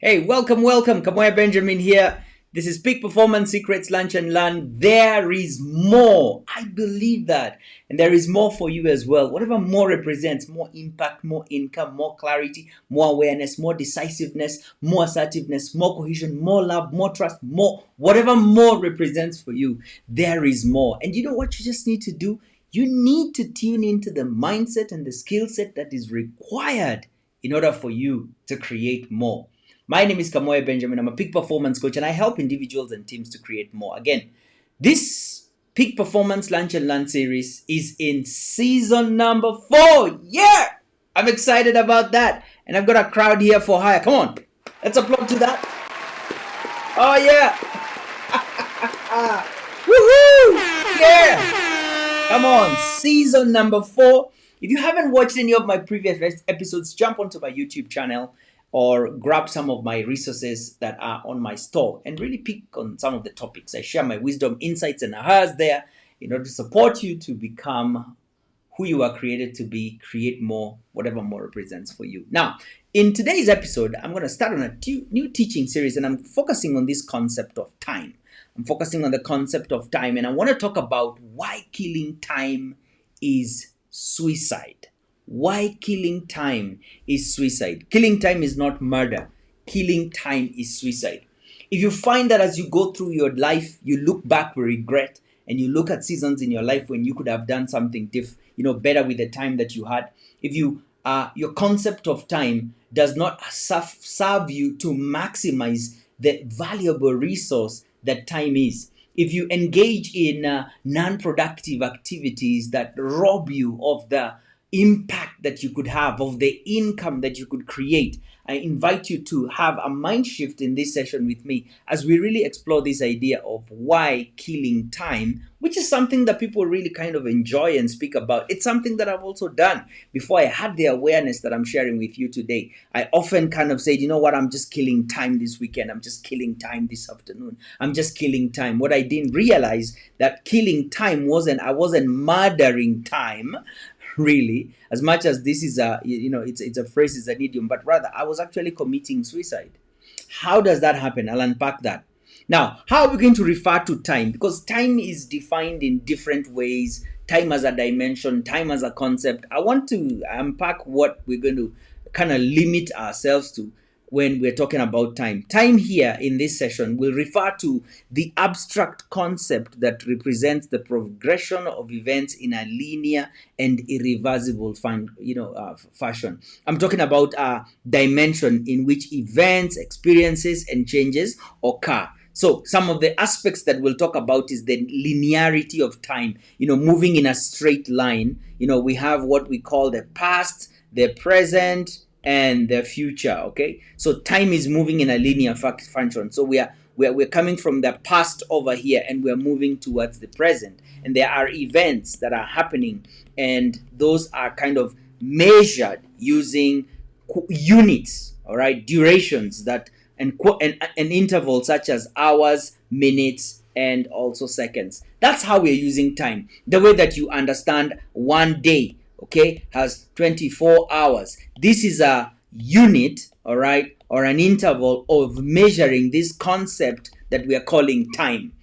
Hey, welcome. Kamoye Benjamin here. This is Peak Performance Secrets Lunch and Learn. There is more. I believe that. And there is more for you as well. Whatever more represents, more impact, more income, more clarity, more awareness, more decisiveness, more assertiveness, more cohesion, more love, more trust, more. Whatever more represents for you, there is more. And you know what you just need to do? You need to tune into the mindset and the skill set that is required in order for you to create more. My name is Kamoye Benjamin. I'm a peak performance coach and I help individuals and teams to create more. Again, this Peak Performance Lunch and Learn series is in season number 4. Yeah! I'm excited about that. And I've got a crowd here for hire. Come on. Let's applaud to that. Oh, yeah. Woohoo! Yeah! Come on. Season number 4. If you haven't watched any of my previous episodes, jump onto my YouTube channel or grab some of my resources that are on my store and really pick on some of the topics. I share my wisdom, insights, and ahas there in order to support you to become who you are created to be, create more, whatever more represents for you. Now, in today's episode, I'm going to start on a new teaching series, and I'm focusing on this concept of time. I'm focusing on the concept of time, and I want to talk about why killing time is suicide. Why killing time is suicide. Killing time is not murder. Killing time is suicide. If you find that as you go through your life, you look back with regret and you look at seasons in your life when you could have done something better with the time that you had. If your concept of time does not serve you to maximize the valuable resource that time is. If you engage in non-productive activities that rob you of the impact that you could have, of the income that you could create, I invite you to have a mind shift in this session with me as we really explore this idea of why killing time, which is something that people really kind of enjoy and speak about. It's something that I've also done before I had the awareness that I'm sharing with you today. I often kind of said, you know what, I'm just killing time this weekend. I'm just killing time this afternoon. I'm just killing time. What I didn't realize that killing time I wasn't murdering time, really, as much as this is it's a phrase, it's an idiom, but rather I was actually committing suicide. How does that happen? I'll unpack that. Now, how are we going to refer to time? Because time is defined in different ways. Time as a dimension, time as a concept. I want to unpack what we're going to kind of limit ourselves to when we're talking about time. Time here in this session will refer to the abstract concept that represents the progression of events in a linear and irreversible fashion. I'm talking about a dimension in which events, experiences, and changes occur. So some of the aspects that we'll talk about is the linearity of time, moving in a straight line. We have what we call the past, the present, and the future. Okay, so time is moving in a linear function. So we're coming from the past over here and we're moving towards the present, and there are events that are happening, and those are kind of measured using units, all right, durations that and intervals such as hours, minutes, and also seconds. That's how we're using time. The way that you understand one day, okay, has 24 hours. This is a unit, all right, or an interval of measuring this concept that we are calling time.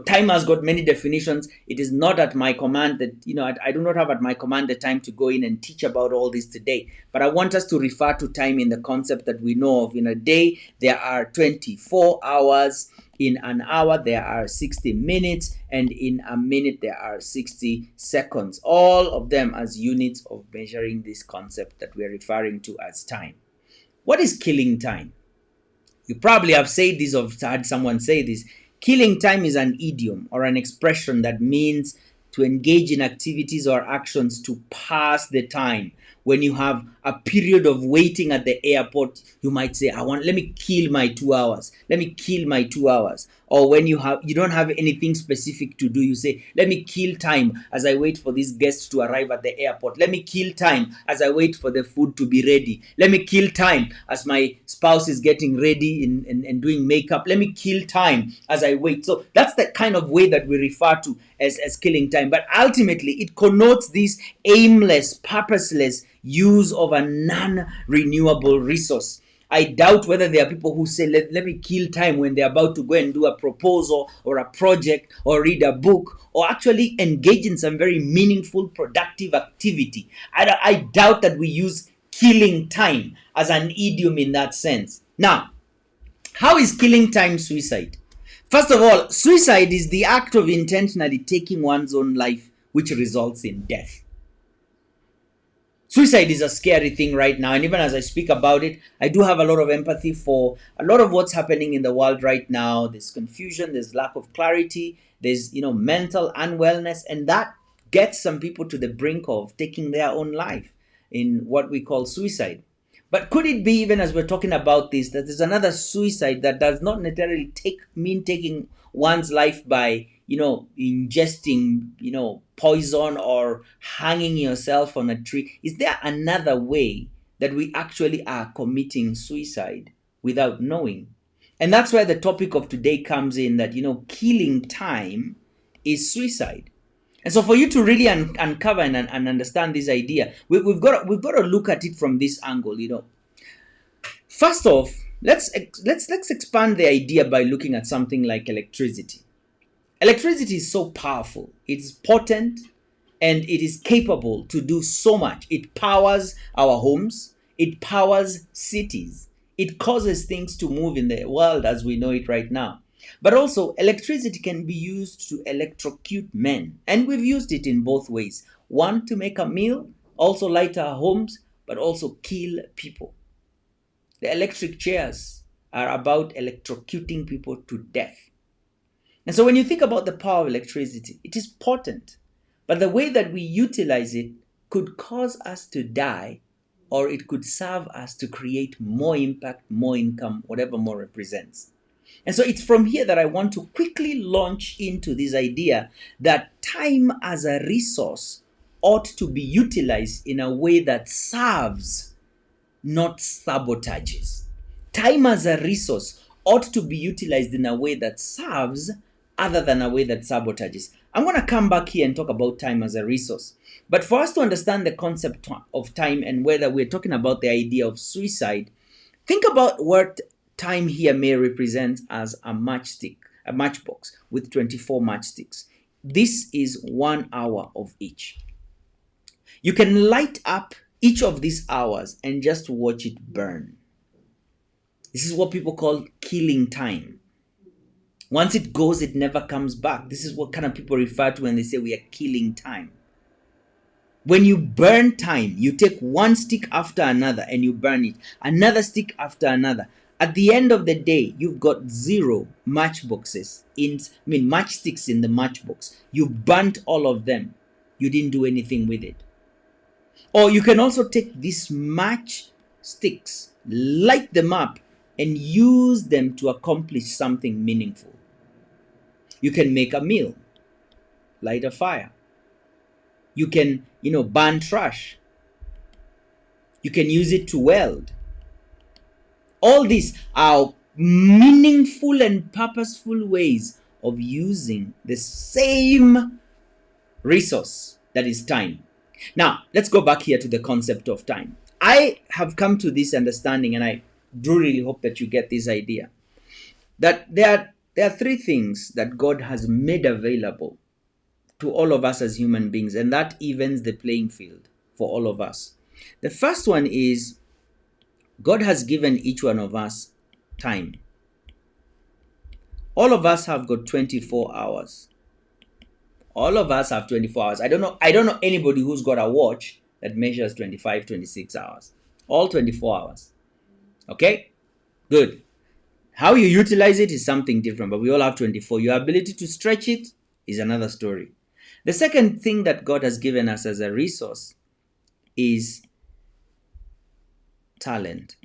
Time has got many definitions. It is not at my command that, I do not have at my command the time to go in and teach about all this today. But I want us to refer to time in the concept that we know of. In a day, there are 24 hours. In an hour, there are 60 minutes. And in a minute, there are 60 seconds. All of them as units of measuring this concept that we're referring to as time. What is killing time? You probably have said this or had someone say this. Killing time is an idiom or an expression that means to engage in activities or actions to pass the time. When you have a period of waiting at the airport, you might say, let me kill my 2 hours. Let me kill my 2 hours. Or when you don't have anything specific to do, you say, let me kill time as I wait for these guests to arrive at the airport. Let me kill time as I wait for the food to be ready. Let me kill time as my spouse is getting ready and doing makeup. Let me kill time as I wait. So that's the kind of way that we refer to as killing time. But ultimately, it connotes this aimless, purposeless use of a non-renewable resource. I doubt whether there are people who say, let me kill time when they're about to go and do a proposal or a project or read a book or actually engage in some very meaningful, productive activity. I doubt that we use killing time as an idiom in that sense. Now, how is killing time suicide? First of all, suicide is the act of intentionally taking one's own life, which results in death. Suicide is a scary thing right now, and even as I speak about it, I do have a lot of empathy for a lot of what's happening in the world right now. There's confusion, there's lack of clarity, there's mental unwellness, and that gets some people to the brink of taking their own life in what we call suicide. But could it be, even as we're talking about this, that there's another suicide that does not necessarily mean taking one's life by ingesting poison or hanging yourself on a tree? Is there another way that we actually are committing suicide without knowing? And that's where the topic of today comes in, that killing time is suicide. And so for you to really uncover and understand this idea, we've got to look at it from this angle. First off, let's expand the idea by looking at something like electricity. Electricity is so powerful, it's potent, and it is capable to do so much. It powers our homes, it powers cities, it causes things to move in the world as we know it right now. But also, electricity can be used to electrocute men, and we've used it in both ways. One, to make a meal, also light our homes, but also kill people. The electric chairs are about electrocuting people to death. And so when you think about the power of electricity, it is potent, but the way that we utilize it could cause us to die, or it could serve us to create more impact, more income, whatever more represents. And so it's from here that I want to quickly launch into this idea that time as a resource ought to be utilized in a way that serves, not sabotages. Time as a resource ought to be utilized in a way that serves other than a way that sabotages. I'm going to come back here and talk about time as a resource. But for us to understand the concept of time and whether we're talking about the idea of suicide, think about what time here may represent as a matchbox with 24 matchsticks. This is 1 hour of each. You can light up each of these hours and just watch it burn. This is what people call killing time. Once it goes, it never comes back. This is what kind of people refer to when they say we are killing time. When you burn time, you take one stick after another and you burn it, another stick after another. At the end of the day, you've got 0 matchsticks in the matchbox. You burnt all of them. You didn't do anything with it. Or you can also take these matchsticks, light them up, and use them to accomplish something meaningful. You can make a meal, light a fire. You can, burn trash. You can use it to weld. All these are meaningful and purposeful ways of using the same resource that is time. Now, let's go back here to the concept of time. I have come to this understanding, and I do really hope that you get this idea, that there are 3 things that God has made available to all of us as human beings, and that evens the playing field for all of us. The first one is God has given each one of us time. All of us have got 24 hours. All of us have 24 hours. I don't know anybody who's got a watch that measures 25, 26 hours. All 24 hours. Okay? Good. How you utilize it is something different, but we all have 24. Your ability to stretch it is another story. The second thing that God has given us as a resource is talent.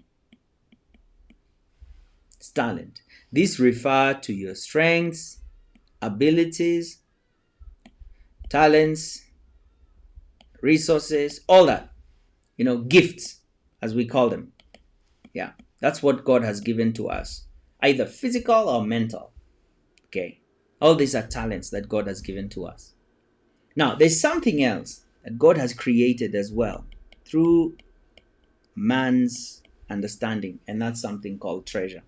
It's talent. These refer to your strengths, abilities, talents, resources, all that. Gifts, as we call them. Yeah, that's what God has given to us, either physical or mental. Okay, all these are talents that God has given to us. Now, there's something else that God has created as well through man's understanding, and that's something called treasure.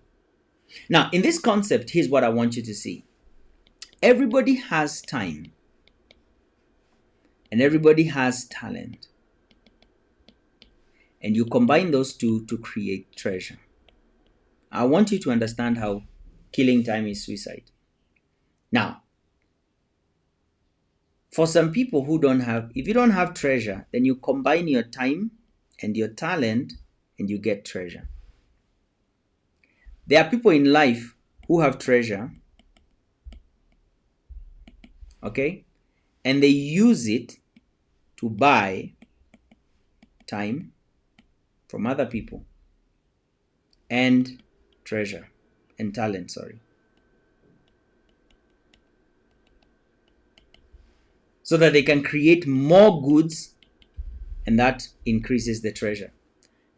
Now, in this concept, here's what I want you to see. Everybody has time, and everybody has talent. And you combine those two to create treasure. I want you to understand how killing time is suicide. Now, for some people who don't have, if you don't have treasure, then you combine your time and your talent and you get treasure. There are people in life who have treasure, okay, and they use it to buy time from other people and treasure and talent, so that they can create more goods, and that increases the treasure.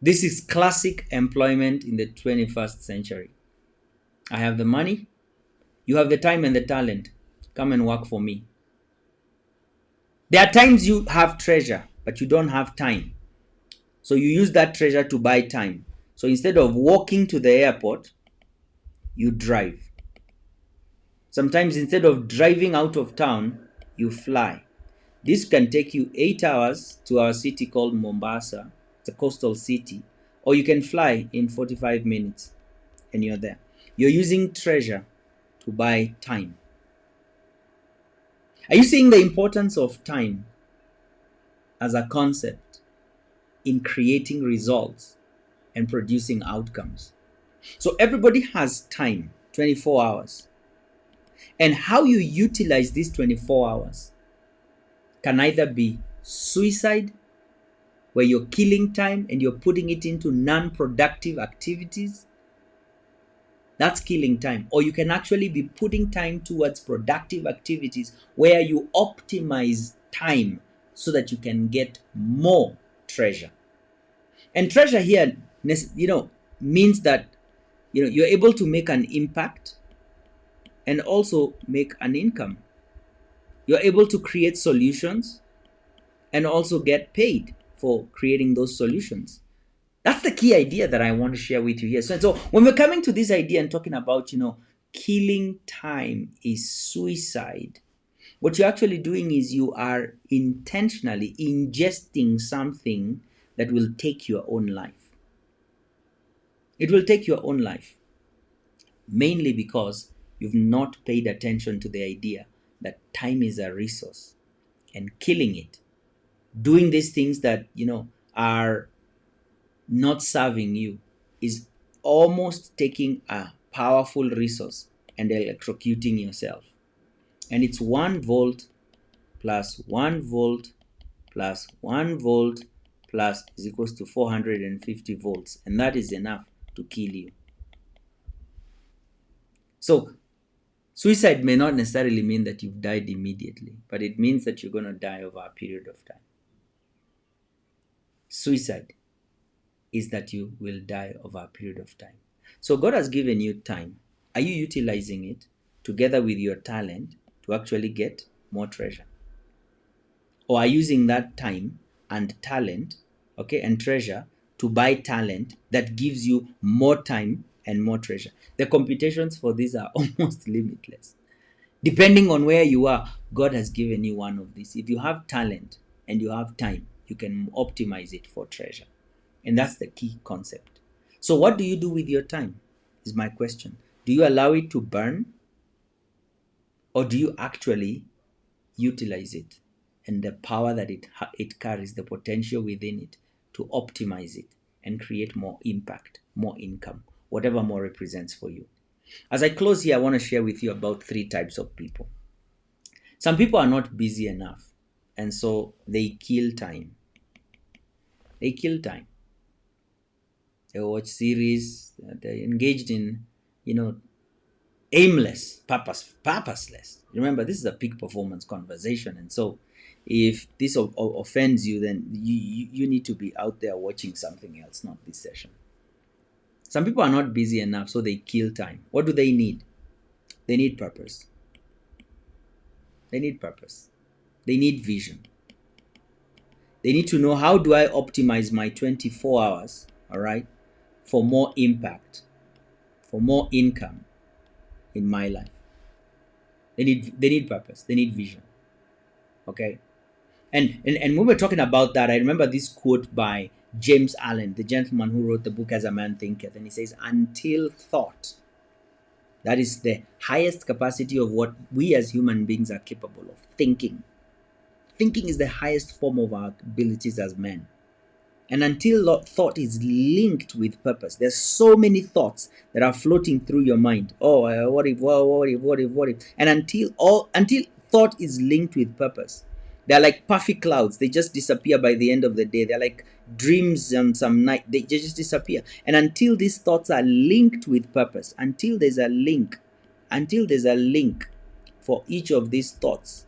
This is classic employment in the 21st century. I have the money, you have the time and the talent. Come and work for me. There are times you have treasure, but you don't have time. So you use that treasure to buy time. So instead of walking to the airport, you drive. Sometimes instead of driving out of town, you fly. This can take you 8 hours to our city called Mombasa. It's a coastal city. Or you can fly in 45 minutes and you're there. You're using treasure to buy time. Are you seeing the importance of time as a concept in creating results and producing outcomes? So everybody has time, 24 hours. And how you utilize these 24 hours can either be suicide, where you're killing time and you're putting it into non-productive activities. That's killing time. Or you can actually be putting time towards productive activities where you optimize time so that you can get more treasure. And treasure here, means that you're able to make an impact and also make an income. You're able to create solutions and also get paid for creating those solutions. That's the key idea that I want to share with you here. So when we're coming to this idea and talking about, killing time is suicide, what you're actually doing is you are intentionally ingesting something that will take your own life. It will take your own life, mainly because you've not paid attention to the idea that time is a resource, and killing it, doing these things that are not serving you, is almost taking a powerful resource and electrocuting yourself. And it's 1 volt plus 1 volt plus 1 volt plus is equals to 450 volts, and that is enough to kill you. So suicide may not necessarily mean that you've died immediately, but it means that you're going to die over a period of time. Suicide is that you will die over a period of time. So God has given you time. Are you utilizing it together with your talent to actually get more treasure? Or are you using that time and talent, and treasure to buy talent that gives you more time and more treasure? The computations for these are almost limitless. Depending on where you are, God has given you one of these. If you have talent and you have time, you can optimize it for treasure. And that's the key concept. So what do you do with your time is my question. Do you allow it to burn? Or do you actually utilize it and the power that it carries, the potential within it, to optimize it and create more impact, more income, whatever more represents for you? As I close here, I want to share with you about 3 types of people. Some people are not busy enough, and so they kill time. They kill time. They watch series, they're engaged in, aimless, purposeless. Remember, this is a peak performance conversation, and so if this offends you, then you need to be out there watching something else, not this session. Some people are not busy enough, so they kill time. What do they need? They need purpose. They need purpose. They need vision. They need to know, how do I optimize my 24 hours, all right, for more impact, for more income in my life. They need purpose. They need vision. Okay. And when we're talking about that, I remember this quote by James Allen, the gentleman who wrote the book As a Man Thinketh, and he says, "Until thought, that is the highest capacity of what we as human beings are capable of thinking. Thinking is the highest form of our abilities as men. And until thought is linked with purpose, there's so many thoughts that are floating through your mind. Oh, what if, what if, what if, what if? And until thought is linked with purpose, they're like puffy clouds. They just disappear by the end of the day. They're like dreams on some night. They just disappear. And until these thoughts are linked with purpose, until there's a link for each of these thoughts,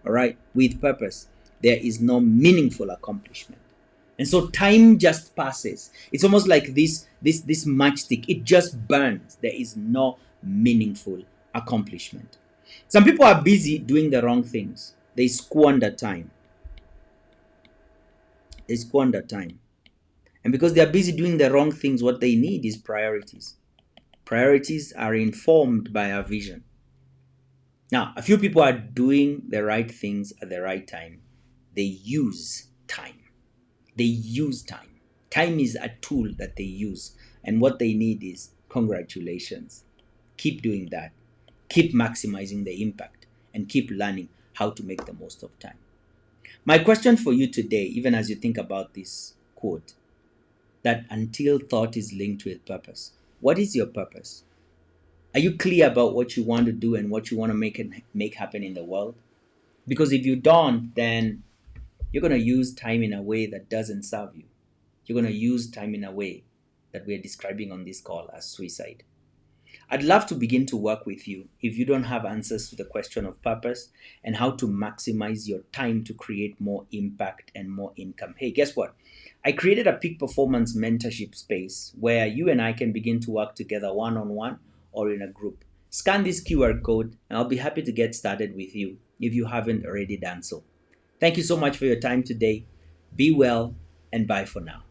all right, with purpose, there is no meaningful accomplishment. And so time just passes. It's almost like this matchstick. It just burns. There is no meaningful accomplishment. Some people are busy doing the wrong things. They squander time. And because they are busy doing the wrong things, what they need is priorities. Priorities are informed by our vision. Now, a few people are doing the right things at the right time. They use time. Time is a tool that they use. And what they need is congratulations. Keep doing that. Keep maximizing the impact and keep learning how to make the most of time. My question for you today, even as you think about this quote, that until thought is linked with purpose, what is your purpose? Are you clear about what you want to do and what you want to make happen in the world? Because if you don't, then you're going to use time in a way that doesn't serve you. You're going to use time in a way that we're describing on this call as suicide. I'd love to begin to work with you if you don't have answers to the question of purpose and how to maximize your time to create more impact and more income. Hey, guess what? I created a peak performance mentorship space where you and I can begin to work together one-on-one or in a group. Scan this QR code and I'll be happy to get started with you if you haven't already done so. Thank you so much for your time today. Be well and bye for now.